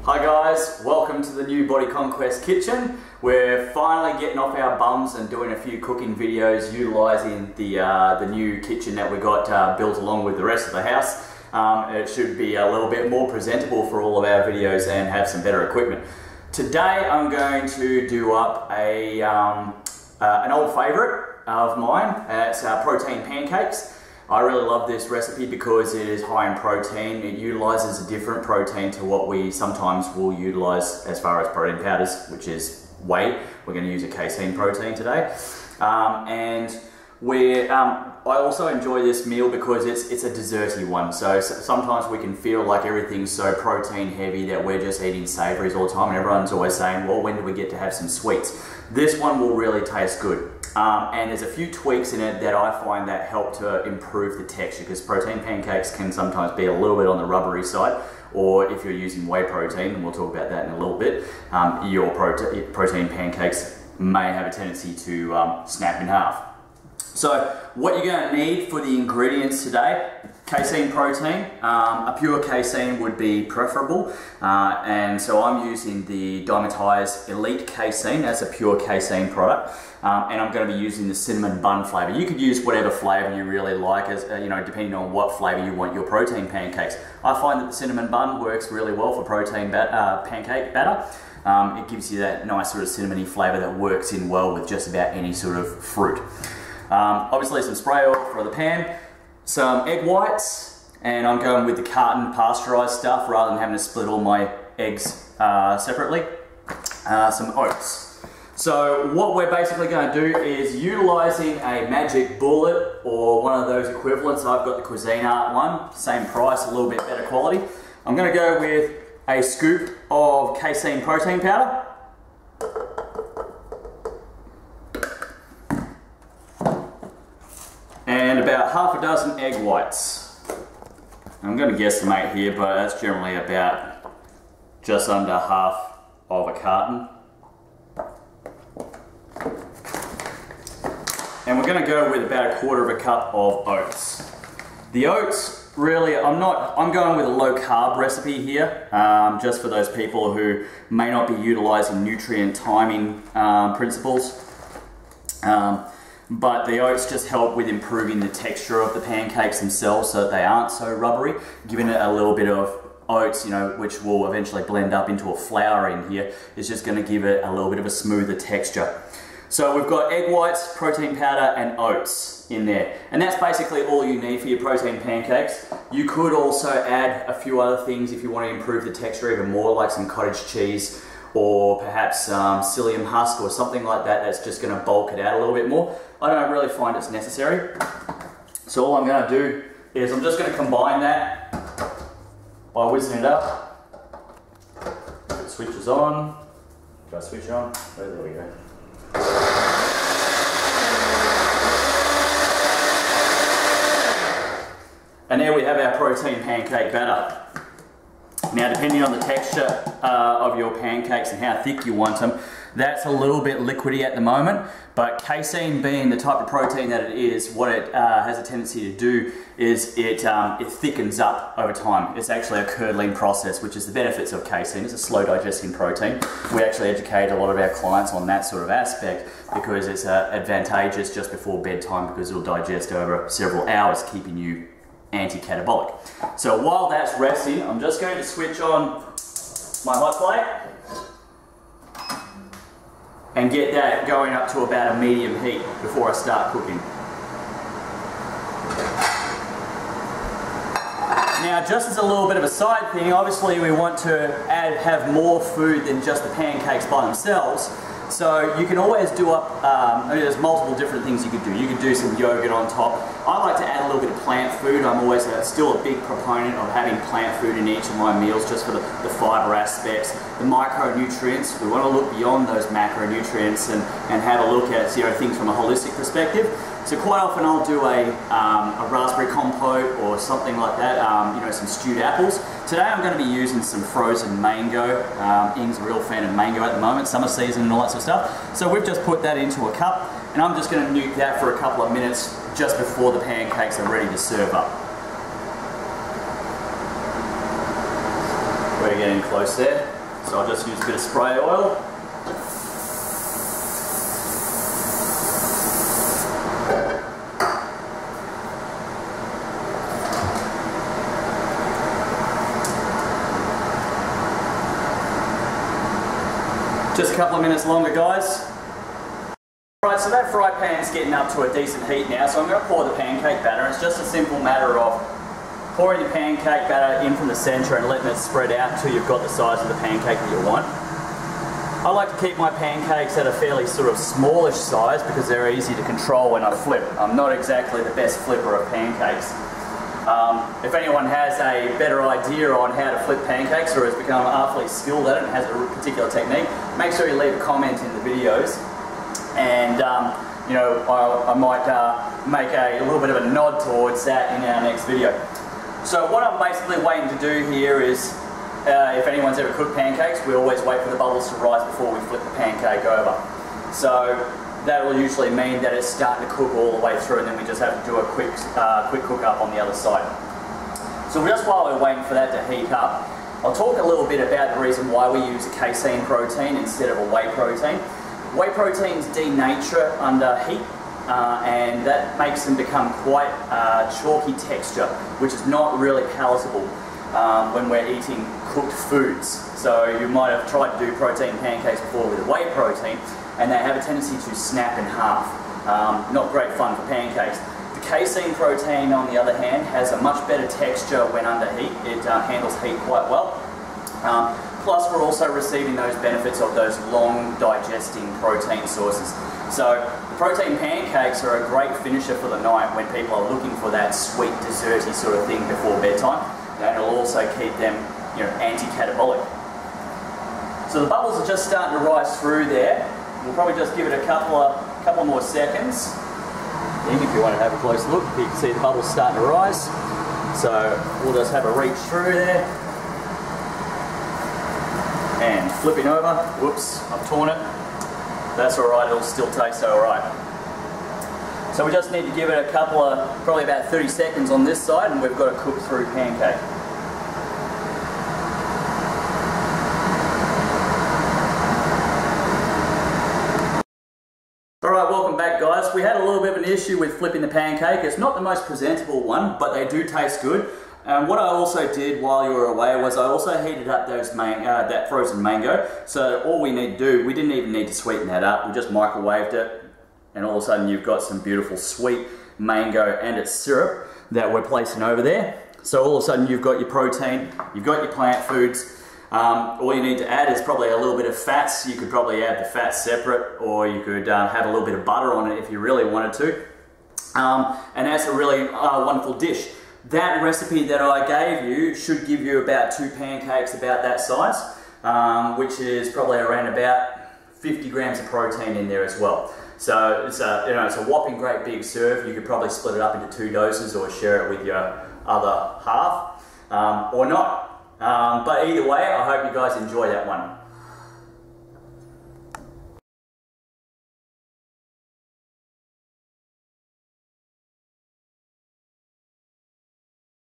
Hi guys, welcome to the new Body Conquest kitchen. We're finally getting off our bums and doing a few cooking videos utilising the new kitchen that we got built along with the rest of the house. It should be a little bit more presentable for all of our videos and have some better equipment. Today I'm going to do up an old favourite of mine. It's protein pancakes. I really love this recipe because it is high in protein. It utilises a different protein to what we sometimes will utilise as far as protein powders, which is whey. We're going to use a casein protein today. I also enjoy this meal because it's a desserty one. So sometimes we can feel like everything's so protein heavy that we're just eating savouries all the time, and everyone's always saying, well, when do we get to have some sweets? This one will really taste good. And there's a few tweaks in it that I find that help to improve the texture, because protein pancakes can sometimes be a little bit on the rubbery side, or if you're using whey protein, and we'll talk about that in a little bit, your protein pancakes may have a tendency to snap in half. So what you're going to need for the ingredients today: casein protein. A pure casein would be preferable, and so I'm using the Dimetized Elite Casein as a pure casein product, and I'm going to be using the cinnamon bun flavour. You could use whatever flavour you really like, as depending on what flavour you want your protein pancakes. I find that the cinnamon bun works really well for protein pancake batter. It gives you that nice sort of cinnamony flavour that works in well with just about any sort of fruit. Obviously some spray oil for the pan, some egg whites, and I'm going with the carton pasteurised stuff rather than having to split all my eggs separately. Some oats. So what we're basically going to do is utilising a magic bullet or one of those equivalents. I've got the Cuisine Art one, same price, a little bit better quality. I'm going to go with a scoop of casein protein powder. And about half a dozen egg whites. I'm going to guesstimate here, but that's generally about just under half of a carton. And we're going to go with about a quarter of a cup of oats. The oats, really, I'm going with a low carb recipe here, just for those people who may not be utilising nutrient timing principles. But the oats just help with improving the texture of the pancakes themselves so that they aren't so rubbery. Giving it a little bit of oats, which will eventually blend up into a flour in here, is just going to give it a little bit of a smoother texture. So we've got egg whites, protein powder, and oats in there. And that's basically all you need for your protein pancakes. You could also add a few other things if you want to improve the texture even more, like some cottage cheese, or perhaps psyllium husk or something like that that's just going to bulk it out a little bit more. I don't really find it's necessary. So all I'm going to do is I'm just going to combine that by whizzing it up. If it switches on, do I switch it on? Oh, there we go. And there we have our protein pancake batter. Now, depending on the texture of your pancakes and how thick you want them, that's a little bit liquidy at the moment, but casein being the type of protein that it is, what it has a tendency to do is it thickens up over time. It's actually a curdling process, which is the benefits of casein. It's a slow digesting protein. We actually educate a lot of our clients on that sort of aspect because it's advantageous just before bedtime, because it'll digest over several hours, keeping you anti-catabolic. So while that's resting, I'm just going to switch on my hot plate and get that going up to about a medium heat before I start cooking. Now, just as a little bit of a side thing, obviously we want to have more food than just the pancakes by themselves. So you can always do up, there's multiple different things you could do. You could do some yogurt on top. I like to add a little bit of plant food. I'm always still a big proponent of having plant food in each of my meals, just for the fibre aspects, the micronutrients. We want to look beyond those macronutrients and have a look at things from a holistic perspective. So quite often I'll do a raspberry compote or something like that, some stewed apples. Today I'm going to be using some frozen mango. Ing's a real fan of mango at the moment, summer season and all that sort of stuff. So we've just put that into a cup, and I'm just going to nuke that for a couple of minutes just before the pancakes are ready to serve up. We we're getting close there. So I'll just use a bit of spray oil. Just a couple of minutes longer, guys. Alright, so that fry pan's getting up to a decent heat now, so I'm going to pour the pancake batter. It's just a simple matter of pouring the pancake batter in from the centre and letting it spread out until you've got the size of the pancake that you want. I like to keep my pancakes at a fairly sort of smallish size because they're easy to control when I flip. I'm not exactly the best flipper of pancakes. If anyone has a better idea on how to flip pancakes or has become awfully skilled at it and has a particular technique, make sure you leave a comment in the videos, and you know, I might make a little bit of a nod towards that in our next video. So what I'm basically waiting to do here is, if anyone's ever cooked pancakes, we always wait for the bubbles to rise before we flip the pancake over. So that will usually mean that it's starting to cook all the way through, and then we just have to do a quick cook up on the other side. So just while we're waiting for that to heat up, I'll talk a little bit about the reason why we use a casein protein instead of a whey protein. Whey proteins denature under heat, and that makes them become quite chalky texture, which is not really palatable when we're eating cooked foods. So you might have tried to do protein pancakes before with a whey protein, and they have a tendency to snap in half. Not great fun for pancakes. The casein protein, on the other hand, has a much better texture when under heat. It handles heat quite well. Plus, we're also receiving those benefits of those long digesting protein sources. So the protein pancakes are a great finisher for the night when people are looking for that sweet desserty sort of thing before bedtime. And it'll also keep them, you know, anti-catabolic. So the bubbles are just starting to rise through there. We'll probably just give it a couple more seconds. If you want to have a close look, you can see the bubbles starting to rise. So we'll just have a reach through there. And flipping over. Whoops, I've torn it. That's alright, it'll still taste alright. So we just need to give it a couple of, probably about 30 seconds on this side, and we've got a cooked through pancake. Alright, welcome back, guys. We had a little bit of an issue with flipping the pancake. It's not the most presentable one, but they do taste good. And what I also did while you were away was I also heated up those that frozen mango. So all we need to do, we didn't even need to sweeten that up. We just microwaved it, and all of a sudden you've got some beautiful sweet mango and its syrup that we're placing over there. So all of a sudden you've got your protein, you've got your plant foods. All you need to add is probably a little bit of fats. You could probably add the fats separate, or you could have a little bit of butter on it if you really wanted to. And that's a really wonderful dish. That recipe that I gave you should give you about 2 pancakes about that size, which is probably around about 50 grams of protein in there as well. So it's a whopping great big serve. You could probably split it up into 2 doses or share it with your other half, or not. But either way, I hope you guys enjoy that one.